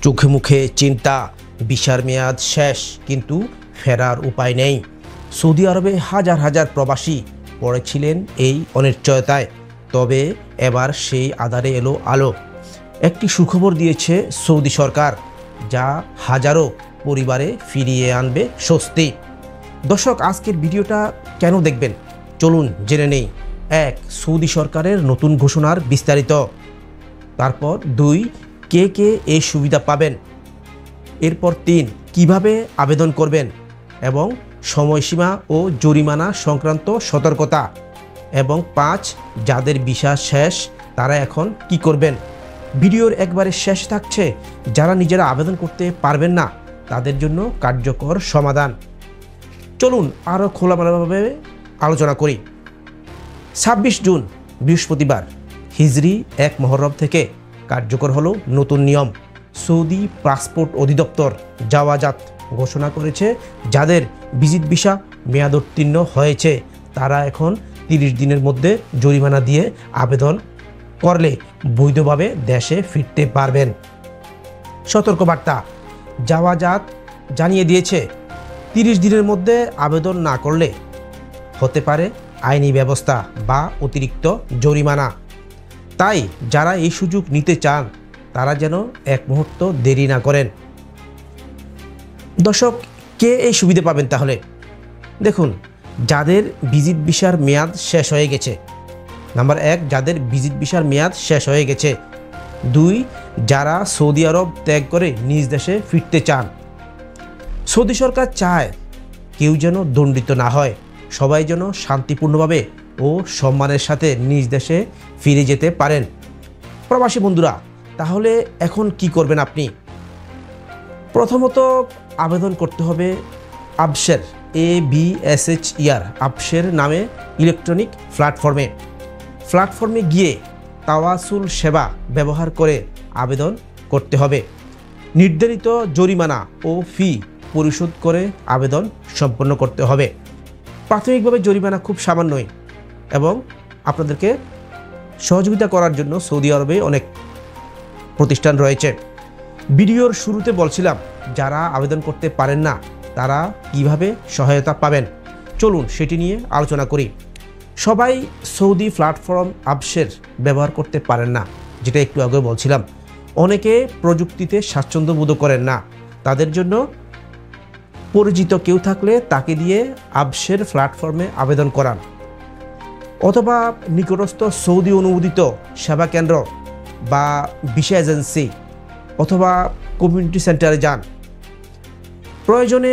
চোখে মুখে চিন্তা, ভিসার মেয়াদ শেষ কিন্তু ফেরার উপায় নেই। সৌদি আরবে হাজার হাজার প্রবাসী পড়েছিলেন এই অনিশ্চয়তায়। তবে এবার সেই আধারে এলো আলো। একটি সুখবর দিয়েছে সৌদি সরকার, যা হাজারো পরিবারে ফিরিয়ে আনবে স্বস্তি। দর্শক, আজকের ভিডিওটা কেন দেখবেন চলুন জেনে নেই। 1. সৌদি সরকারের নতুন ঘোষণার বিস্তারিত। তারপর 2. কে কে এই সুবিধা পাবেন। এরপর 3. কিভাবে আবেদন করবেন এবং সময়সীমা ও জরিমানা সংক্রান্ত সতর্কতা। এবং 5. যাদের ভিসা শেষ তারা এখন কি করবেন। ভিডিওর একবারে শেষ থাকছে যারা নিজেরা আবেদন করতে পারবেন না তাদের জন্য কার্যকর সমাধান। চলুন আরও খোলামেলাভাবে আলোচনা করি। 26 জুন বৃহস্পতিবার হিজরি 1 মুহররম থেকে কার্যকর হলো নতুন নিয়ম। সৌদি পাসপোর্ট অধিদপ্তর জাওয়াজাত ঘোষণা করেছে, যাদের ভিজিট ভিসা মেয়াদোত্তীর্ণ হয়েছে তারা এখন 30 দিনের মধ্যে জরিমানা দিয়ে আবেদন করলে বৈধভাবে দেশে ফিরতে পারবেন। সতর্কবার্তা, জাওয়াজাত জানিয়ে দিয়েছে 30 দিনের মধ্যে আবেদন না করলে হতে পারে আইনি ব্যবস্থা বা অতিরিক্ত জরিমানা। তাই যারা এই সুযোগ নিতে চান তারা যেন এক মুহূর্ত দেরি না করেন। দর্শক, কে এই সুবিধা পাবেন তাহলে? দেখুন, যাদের ভিজিট ভিসার মেয়াদ শেষ হয়ে গেছে। নাম্বার 1, যাদের ভিজিট ভিসার মেয়াদ শেষ হয়ে গেছে। 2, যারা সৌদি আরব ত্যাগ করে নিজ দেশে ফিরতে চান। সৌদি সরকার চায় কেউ যেন দণ্ডিত না হয়, সবাই যেন শান্তিপূর্ণভাবে ও সম্মানের সাথে নিজ দেশে ফিরে যেতে পারেন। প্রবাসী বন্ধুরা, তাহলে এখন কি করবেন আপনি? প্রথমত আবেদন করতে হবে আবশের, ABSHER আবশের নামে ইলেকট্রনিক প্ল্যাটফর্মে গিয়ে তাওয়াসুল সেবা ব্যবহার করে আবেদন করতে হবে। নির্ধারিত জরিমানা ও ফি পরিশোধ করে আবেদন সম্পন্ন করতে হবে। প্রাথমিকভাবে জরিমানা খুব সামান্যই এবং আপনাদেরকে সহযোগিতা করার জন্য সৌদি আরবে অনেক প্রতিষ্ঠান রয়েছে। ভিডিওর শুরুতে বলছিলাম যারা আবেদন করতে পারেন না তারা কিভাবে সহায়তা পাবেন। চলুন সেটি নিয়ে আলোচনা করি। সবাই সৌদি প্ল্যাটফর্ম আবশের ব্যবহার করতে পারেন না, যেটা একটু আগে বলছিলাম। অনেকে প্রযুক্তিতে স্বাচ্ছন্দ্য বোধ করেন না। তাদের জন্য পরিচিত কেউ থাকলে তাকে দিয়ে আবশের প্ল্যাটফর্মে আবেদন করান, অথবা নিকটস্থ সৌদি অনুমোদিত সেবা কেন্দ্র বা ভিসা এজেন্সি অথবা কমিউনিটি সেন্টারে যান। প্রয়োজনে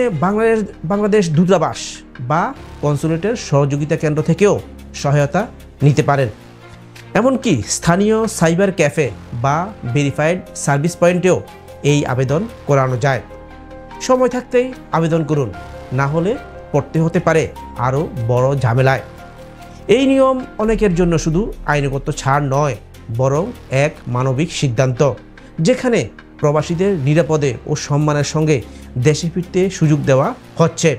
বাংলাদেশ দূতাবাস বা কনসুলেটের সহযোগিতা কেন্দ্র থেকেও সহায়তা নিতে পারেন। এমনকি স্থানীয় সাইবার ক্যাফে বা ভেরিফাইড সার্ভিস পয়েন্টেও এই আবেদন করানো যায়। সময় থাকতেই আবেদন করুন, না হলে পড়তে হতে পারে আরও বড় ঝামেলায়। এই নিয়ম অনেকের জন্য শুধু আইনগত ছাড় নয়, বরং এক মানবিক সিদ্ধান্ত, যেখানে প্রবাসীদের নিরাপদে ও সম্মানের সঙ্গে দেশে ফিরতে সুযোগ দেওয়া হচ্ছে।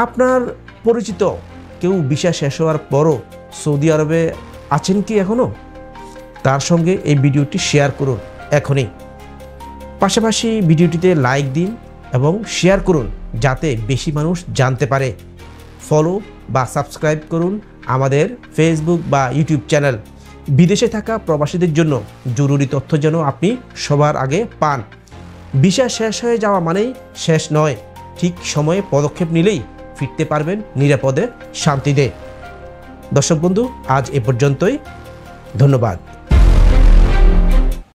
আপনার পরিচিত কেউ ভিসা শেষ হওয়ার পরও সৌদি আরবে আছেন কি এখনও? তার সঙ্গে এই ভিডিওটি শেয়ার করুন এখনই। পাশাপাশি ভিডিওটিতে লাইক দিন এবং শেয়ার করুন যাতে বেশি মানুষ জানতে পারে। ফলো বা সাবস্ক্রাইব করুন আমাদের ফেসবুক বা ইউটিউব চ্যানেল। বিদেশে থাকা প্রবাসীদের জন্য জরুরি তথ্য যেন আপনি সবার আগে পান। ভিসা শেষ হয়ে যাওয়া মানেই শেষ নয়, ঠিক সময়ে পদক্ষেপ নিলেই ফিরতে পারবেন নিরাপদে শান্তিতে। দর্শক বন্ধু, আজ এ পর্যন্তই। ধন্যবাদ।